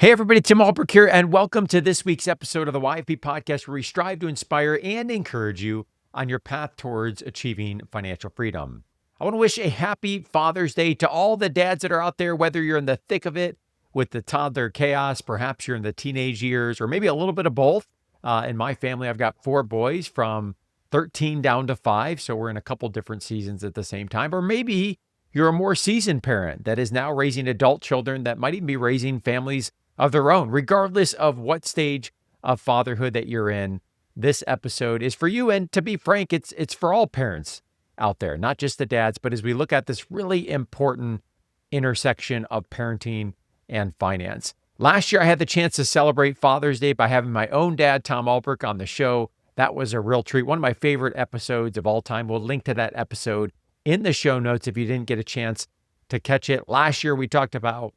Hey everybody, Tim Ulbrich here, and welcome to this week's episode of the YFP podcast, where we strive to inspire and encourage you on your path towards achieving financial freedom. I want to wish a happy Father's Day to all the dads that are out there, whether you're in the thick of it with the toddler chaos, perhaps you're in the teenage years, or maybe a little bit of both. In my family, I've got 4 boys from 13 down to 5, so we're in a couple different seasons at the same time. Or maybe you're a more seasoned parent that is now raising adult children that might even be raising families of their own. Regardless of what stage of fatherhood that you're in, this episode is for you. And to be frank, it's for all parents out there, not just the dads. But as we look at this really important intersection of parenting and finance. Last year, I had the chance to celebrate Father's Day by having my own dad, Tom Ulbrich, on the show. That was a real treat. One of my favorite episodes of all time. We'll link to that episode in the show notes if you didn't get a chance to catch it. Last year, we talked about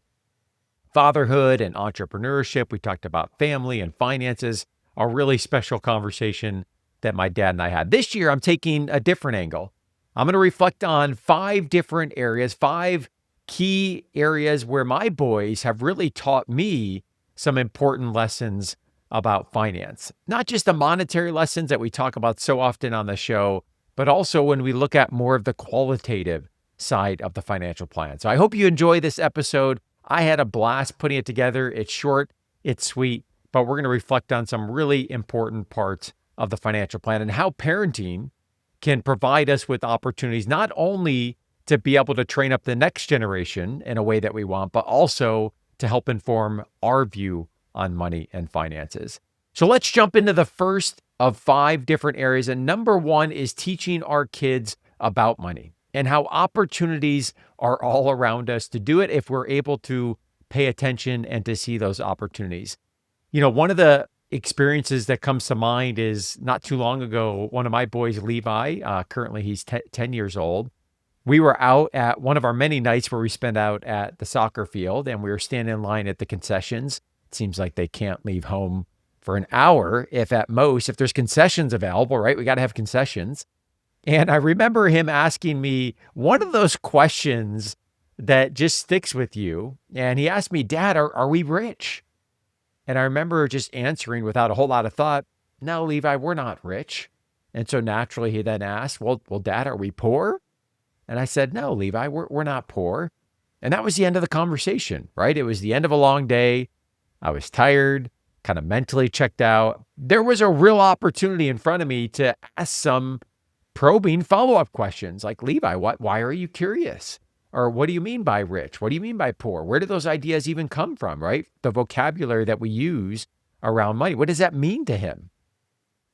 fatherhood and entrepreneurship. We talked about family and finances, a really special conversation that my dad and I had. This year, I'm taking a different angle. I'm going to reflect on 5 different areas, 5 key areas where my boys have really taught me some important lessons about finance. Not just the monetary lessons that we talk about so often on the show, but also when we look at more of the qualitative side of the financial plan. So I hope you enjoy this episode. I had a blast putting it together. It's short, it's sweet, but we're going to reflect on some really important parts of the financial plan and how parenting can provide us with opportunities, not only to be able to train up the next generation in a way that we want, but also to help inform our view on money and finances. So let's jump into the first of 5 different areas. And number 1 is teaching our kids about money and how opportunities are all around us to do it if we're able to pay attention and to see those opportunities. You know, one of the experiences that comes to mind is not too long ago, one of my boys, Levi, currently he's 10 years old. We were out at one of our many nights where we spend out at the soccer field, and we were standing in line at the concessions. It seems like they can't leave home for an hour, if at most, if there's concessions available, right? We got to have concessions. And I remember him asking me one of those questions that just sticks with you. And he asked me, "Dad, are we rich?" And I remember just answering without a whole lot of thought, "No, Levi, we're not rich." And so naturally he then asked, well, Dad, are we poor?" And I said, "No, Levi, we're not poor." And that was the end of the conversation, right? It was the end of a long day. I was tired, kind of mentally checked out. There was a real opportunity in front of me to ask some probing follow-up questions like, "Levi, why are you curious?" Or "What do you mean by rich? What do you mean by poor? Where do those ideas even come from?" Right? The vocabulary that we use around money. What does that mean to him?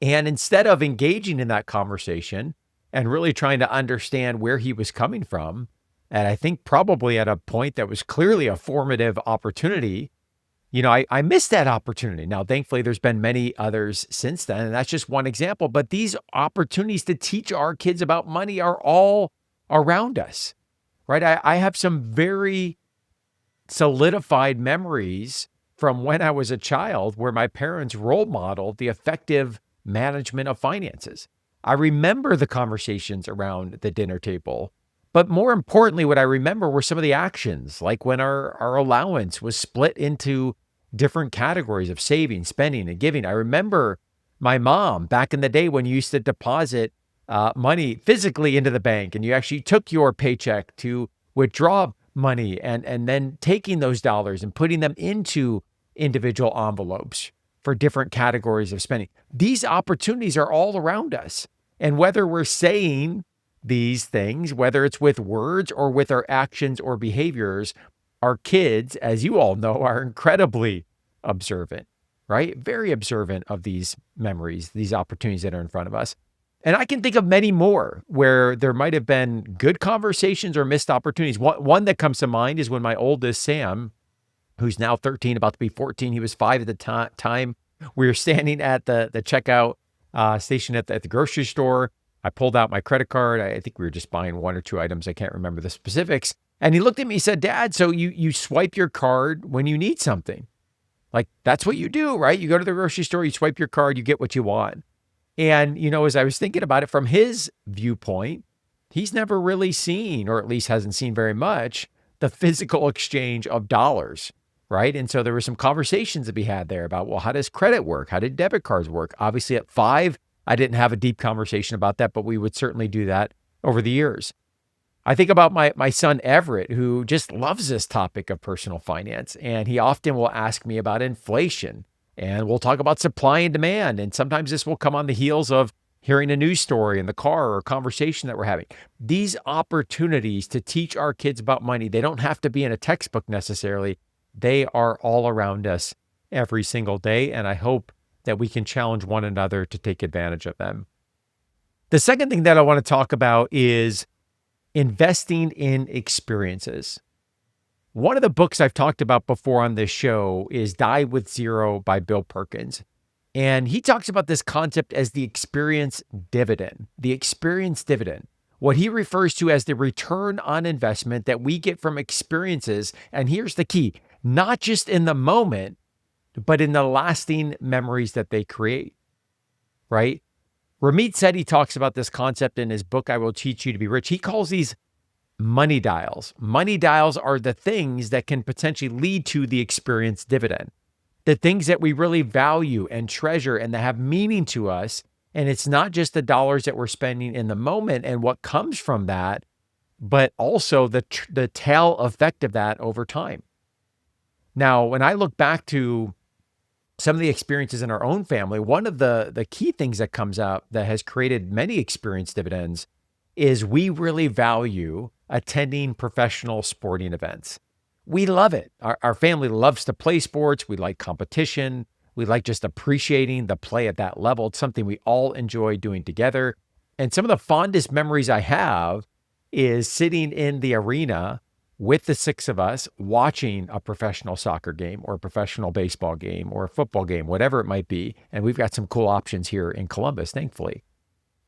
And instead of engaging in that conversation and really trying to understand where he was coming from, and I think probably at a point that was clearly a formative opportunity, you know, I missed that opportunity. Now, thankfully, there's been many others since then, and that's just one example. But these opportunities to teach our kids about money are all around us, right? I have some very solidified memories from when I was a child where my parents role modeled the effective management of finances. I remember the conversations around the dinner table. But more importantly, what I remember were some of the actions, like when our allowance was split into different categories of saving, spending, and giving. I remember my mom back in the day when you used to deposit money physically into the bank, and you actually took your paycheck to withdraw money and then taking those dollars and putting them into individual envelopes for different categories of spending. These opportunities are all around us. And whether we're saying these things, whether it's with words or with our actions or behaviors, our kids, as you all know, are incredibly observant, right? Very observant of these memories, these opportunities that are in front of us. And I can think of many more where there might have been good conversations or missed opportunities. One that comes to mind is when my oldest, Sam, who's now 13, about to be 14, he was 5 at the time. We were standing at the checkout station at the grocery store. I pulled out my credit card. I think we were just buying 1 or 2 items. I can't remember the specifics. And he looked at me and said, "Dad, so you swipe your card when you need something. Like, that's what you do, right? You go to the grocery store, you swipe your card, you get what you want." And, you know, as I was thinking about it from his viewpoint, he's never really seen, or at least hasn't seen very much, the physical exchange of dollars right? And so there were some conversations to be had there about, well, how does credit work? How did debit cards work? Obviously at 5, I didn't have a deep conversation about that, but we would certainly do that over the years. I think about my son Everett, who just loves this topic of personal finance, and he often will ask me about inflation, and we'll talk about supply and demand, and sometimes this will come on the heels of hearing a news story in the car or a conversation that we're having. These opportunities to teach our kids about money, they don't have to be in a textbook necessarily. They are all around us every single day, and I hope that we can challenge one another to take advantage of them. The second thing that I want to talk about is investing in experiences. One of the books I've talked about before on this show is Die with Zero by Bill Perkins. And he talks about this concept as the experience dividend, what he refers to as the return on investment that we get from experiences. And here's the key, not just in the moment, but in the lasting memories that they create, right? Ramit Sethi talks about this concept in his book, I Will Teach You to Be Rich. He calls these money dials. Money dials are the things that can potentially lead to the experience dividend, the things that we really value and treasure and that have meaning to us. And it's not just the dollars that we're spending in the moment and what comes from that, but also the tail effect of that over time. Now, when I look back to some of the experiences in our own family, one of the key things that comes up that has created many experience dividends is we really value attending professional sporting events. We love it. Our family loves to play sports. We like competition. We like just appreciating the play at that level. It's something we all enjoy doing together. And some of the fondest memories I have is sitting in the arena with the 6 of us watching a professional soccer game or a professional baseball game or a football game, whatever it might be. And we've got some cool options here in Columbus, thankfully.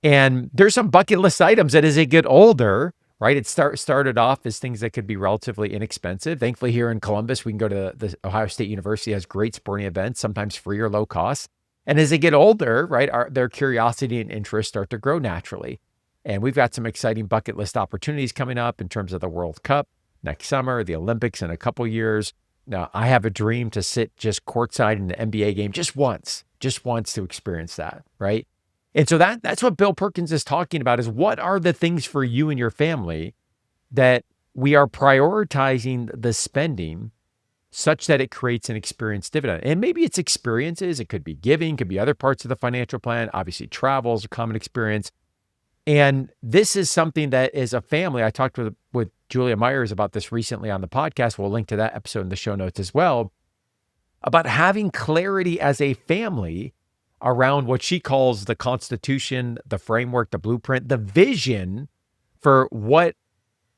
And there's some bucket list items that as they get older, right? It started off as things that could be relatively inexpensive. Thankfully, here in Columbus, we can go to the Ohio State University, has great sporting events, sometimes free or low cost. And as they get older, right, their curiosity and interest start to grow naturally. And we've got some exciting bucket list opportunities coming up in terms of the World Cup next summer, the Olympics in a couple years. Now, I have a dream to sit just courtside in an NBA game just once to experience that, right? And so that's what Bill Perkins is talking about, is what are the things for you and your family that we are prioritizing the spending such that it creates an experience dividend. And maybe it's experiences, it could be giving, could be other parts of the financial plan. Obviously, travel is a common experience. And this is something that as a family, I talked with Julia Myers about this recently on the podcast. We'll link to that episode in the show notes as well, about having clarity as a family around what she calls the constitution, the framework, the blueprint, the vision for what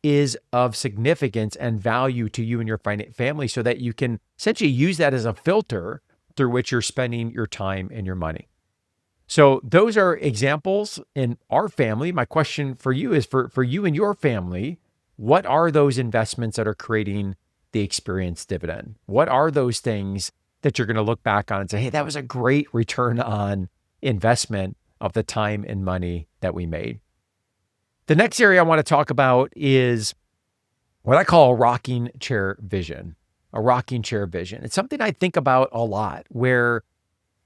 is of significance and value to you and your family, so that you can essentially use that as a filter through which you're spending your time and your money. So those are examples in our family. My question for you is, for you and your family, what are those investments that are creating the experience dividend? What are those things that you're going to look back on and say, hey, that was a great return on investment of the time and money that we made? The next area I want to talk about is what I call a rocking chair vision. A rocking chair vision. It's something I think about a lot, where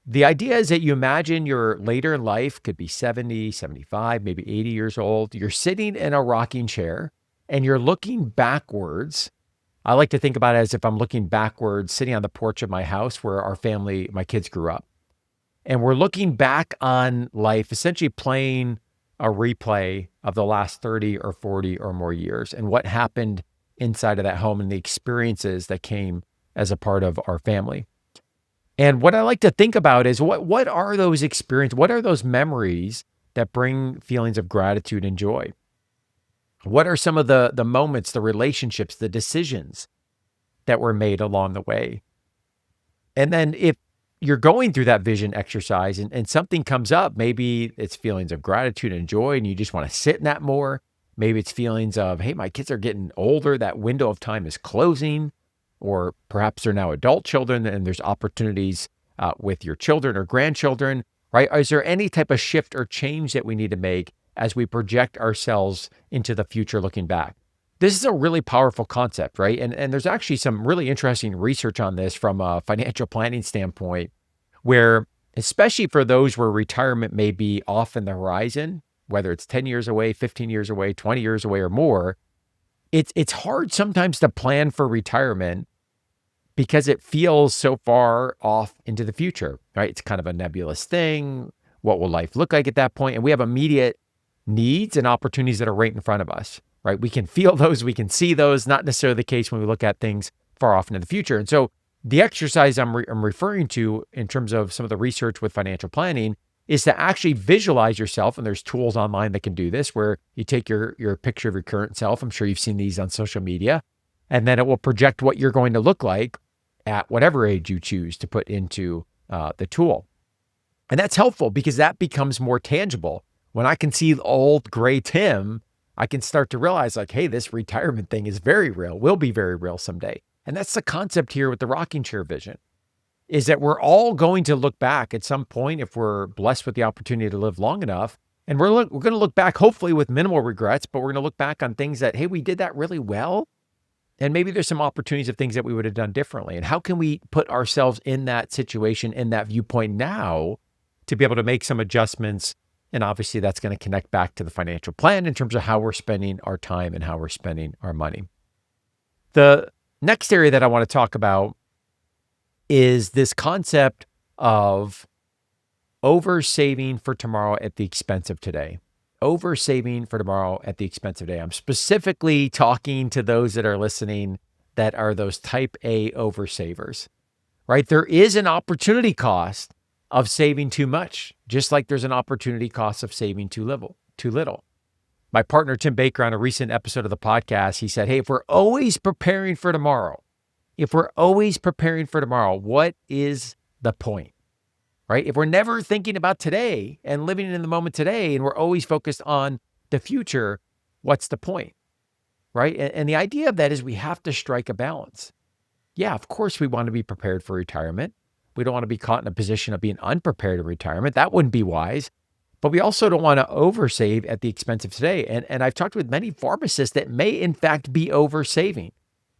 the idea is that you imagine you're later in life, could be 70, 75, maybe 80 years old. You're sitting in a rocking chair and you're looking backwards. I like to think about it as if I'm looking backwards, sitting on the porch of my house where our family, my kids grew up. And we're looking back on life, essentially playing a replay of the last 30 or 40 or more years and what happened inside of that home and the experiences that came as a part of our family. And what I like to think about is what are those experiences? What are those memories that bring feelings of gratitude and joy? What are some of the moments, the relationships, the decisions that were made along the way? And then if you're going through that vision exercise and something comes up, maybe it's feelings of gratitude and joy and you just want to sit in that more. Maybe it's feelings of, hey, my kids are getting older. That window of time is closing. Or perhaps they're now adult children and there's opportunities with your children or grandchildren, right? Is there any type of shift or change that we need to make as we project ourselves into the future looking back? this is a really powerful concept, right? And there's actually some really interesting research on this from a financial planning standpoint, where especially for those where retirement may be off in the horizon, whether it's 10 years away, 15 years away, 20 years away or more, it's hard sometimes to plan for retirement because it feels so far off into the future, right? It's kind of a nebulous thing. What will life look like at that point? And we have immediate needs and opportunities that are right in front of us, right? We can feel those, we can see those, not necessarily the case when we look at things far off into the future. And so the exercise I'm referring to in terms of some of the research with financial planning is to actually visualize yourself. And there's tools online that can do this, where you take your picture of your current self. I'm sure you've seen these on social media, and then it will project what you're going to look like at whatever age you choose to put into the tool. And that's helpful because that becomes more tangible. When I can see old gray Tim, I can start to realize like, hey, this retirement thing is very real, will be very real someday. And that's the concept here with the rocking chair vision, is that we're all going to look back at some point if we're blessed with the opportunity to live long enough. And we're going to look back hopefully with minimal regrets, but we're going to look back on things that, hey, we did that really well. And maybe there's some opportunities of things that we would have done differently. And how can we put ourselves in that situation, in that viewpoint now to be able to make some adjustments? And obviously that's going to connect back to the financial plan in terms of how we're spending our time and how we're spending our money. The next area that I want to talk about is this concept of over-saving for tomorrow at the expense of today. Over-saving for tomorrow at the expense of today. I'm specifically talking to those that are listening that are those type A over-savers, right? There is an opportunity cost of saving too much, just like there's an opportunity cost of saving too little. My partner, Tim Baker, on a recent episode of the podcast, he said, hey, if we're always preparing for tomorrow, what is the point, right? If we're never thinking about today and living in the moment today, and we're always focused on the future, what's the point, right? And the idea of that is we have to strike a balance. Yeah, of course, we want to be prepared for retirement. We don't want to be caught in a position of being unprepared in retirement. That wouldn't be wise. But we also don't want to oversave at the expense of today. And I've talked with many pharmacists that may, in fact, be oversaving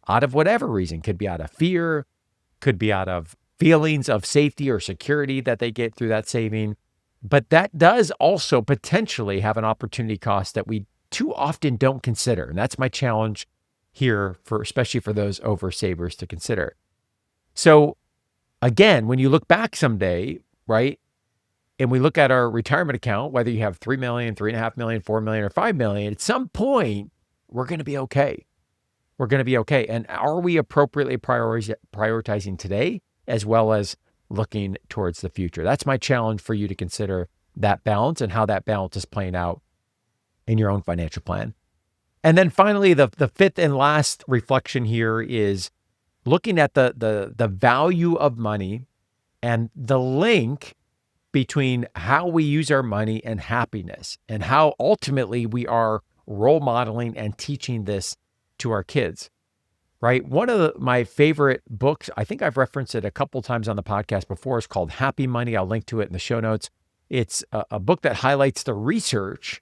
out of whatever reason. Could be out of fear, could be out of feelings of safety or security that they get through that saving. But that does also potentially have an opportunity cost that we too often don't consider. And that's my challenge here, especially for those oversavers to consider. So again, when you look back someday, right, and we look at our retirement account, whether you have 3 million, 3.5 million, 4 million, or 5 million, at some point, we're going to be okay. We're going to be okay. And are we appropriately prioritizing today as well as looking towards the future? That's my challenge for you to consider that balance and how that balance is playing out in your own financial plan. And then finally, the fifth and last reflection here is looking at the value of money and the link between how we use our money and happiness, and how ultimately we are role modeling and teaching this to our kids, right? One of my favorite books, I think I've referenced it a couple times on the podcast before, is called Happy Money. I'll link to it in the show notes. It's a book that highlights the research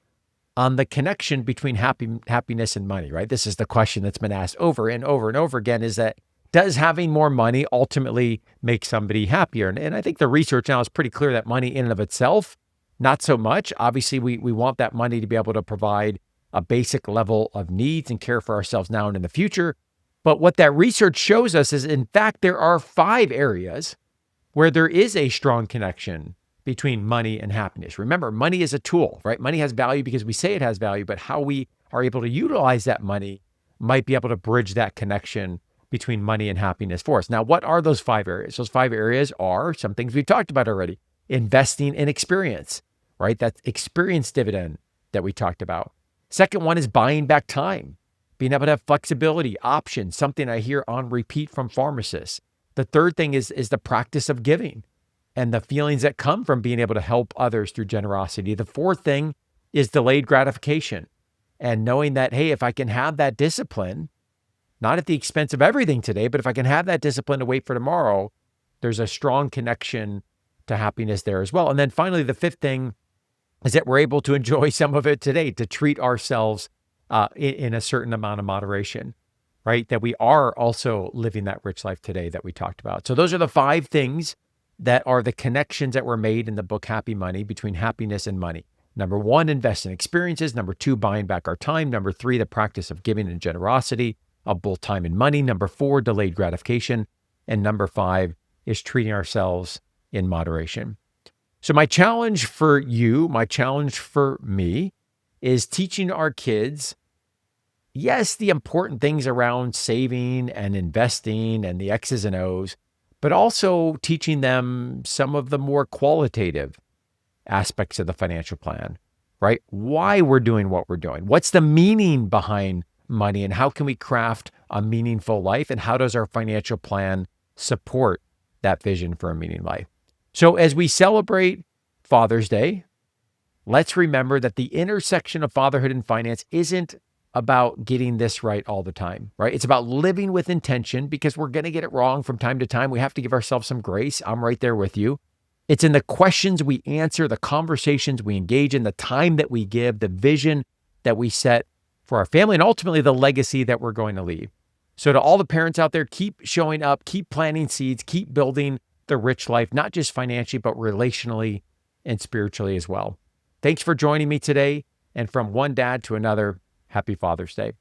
on the connection between happiness and money, right? This is the question that's been asked over and over and over again, is that does having more money ultimately make somebody happier? And I think the research now is pretty clear that money in and of itself, not so much. Obviously, we want that money to be able to provide a basic level of needs and care for ourselves now and in the future. But what that research shows us is, in fact, there are 5 areas where there is a strong connection between money and happiness. Remember, money is a tool, right? Money has value because we say it has value, but how we are able to utilize that money might be able to bridge that connection between money and happiness for us. Now, what are those 5 areas? Those 5 areas are some things we've talked about already. Investing in experience, right? That experience dividend that we talked about. Second one is buying back time, being able to have flexibility, options, something I hear on repeat from pharmacists. The third thing is the practice of giving and the feelings that come from being able to help others through generosity. The fourth thing is delayed gratification and knowing that, hey, if I can have that discipline, not at the expense of everything today, but if I can have that discipline to wait for tomorrow, there's a strong connection to happiness there as well. And then finally, the fifth thing is that we're able to enjoy some of it today, to treat ourselves in a certain amount of moderation, right? That we are also living that rich life today that we talked about. So those are the 5 things that are the connections that were made in the book Happy Money between happiness and money. Number 1, invest in experiences. Number 2, buying back our time. Number 3, the practice of giving and generosity of both time and money. Number 4, delayed gratification. And number 5 is treating ourselves in moderation. So my challenge for you, my challenge for me is teaching our kids, yes, the important things around saving and investing and the X's and O's, but also teaching them some of the more qualitative aspects of the financial plan, right? Why we're doing what we're doing. What's the meaning behind money and how can we craft a meaningful life? And how does our financial plan support that vision for a meaningful life? So as we celebrate Father's Day, let's remember that the intersection of fatherhood and finance isn't about getting this right all the time, right? It's about living with intention because we're going to get it wrong from time to time. We have to give ourselves some grace. I'm right there with you. It's in the questions we answer, the conversations we engage in, the time that we give, the vision that we set for our family, and ultimately the legacy that we're going to leave. So to all the parents out there, keep showing up, keep planting seeds, keep building the rich life, not just financially, but relationally and spiritually as well. Thanks for joining me today. And from one dad to another, happy Father's Day.